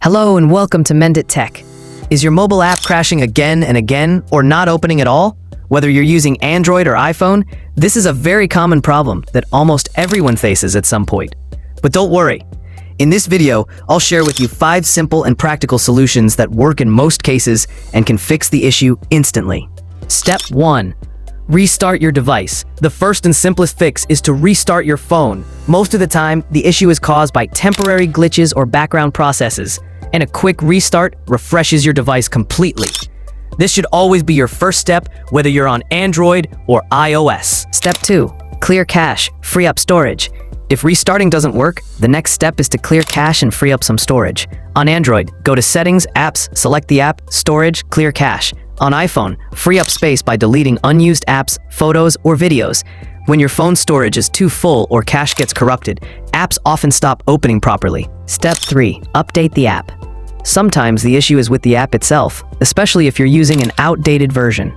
Hello and welcome to Mendit Tech. Is your mobile app crashing again and again or not opening at all? Whether you're using Android or iPhone, this is a very common problem that almost everyone faces at some point. But don't worry. In this video, I'll share with you 5 simple and practical solutions that work in most cases and can fix the issue instantly. Step 1. Restart your device. The first and simplest fix is to restart your phone. Most of the time, the issue is caused by temporary glitches or background processes, and a quick restart refreshes your device completely. This should always be your first step, whether you're on Android or iOS. Step 2. Clear cache. Free up storage. If restarting doesn't work, the next step is to clear cache and free up some storage. On Android, go to Settings, Apps, select the app, Storage, Clear Cache. On iPhone, free up space by deleting unused apps, photos, or videos. When your phone storage is too full or cache gets corrupted, apps often stop opening properly. Step 3. Update the app. Sometimes the issue is with the app itself, especially if you're using an outdated version.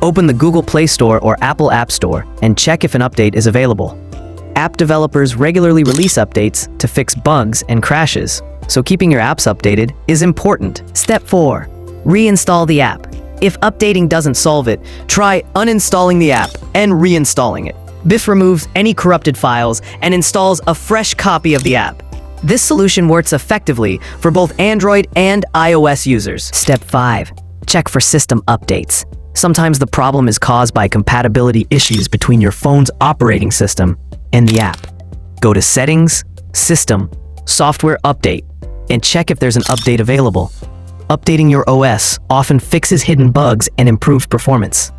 Open the Google Play Store or Apple App Store and check if an update is available. App developers regularly release updates to fix bugs and crashes, so keeping your apps updated is important. Step 4. Reinstall the app. If updating doesn't solve it, try uninstalling the app and reinstalling it. This removes any corrupted files and installs a fresh copy of the app. This solution works effectively for both Android and iOS users. Step 5. Check for system updates. Sometimes the problem is caused by compatibility issues between your phone's operating system and the app. Go to Settings, System, Software Update, and check if there's an update available. Updating your OS often fixes hidden bugs and improves performance.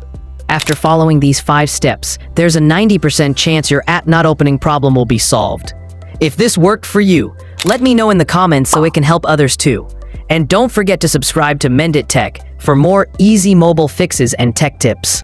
After following these 5 steps, there's a 90% chance your app not opening problem will be solved. If this worked for you, let me know in the comments so it can help others too. And don't forget to subscribe to Mendit Tech for more easy mobile fixes and tech tips.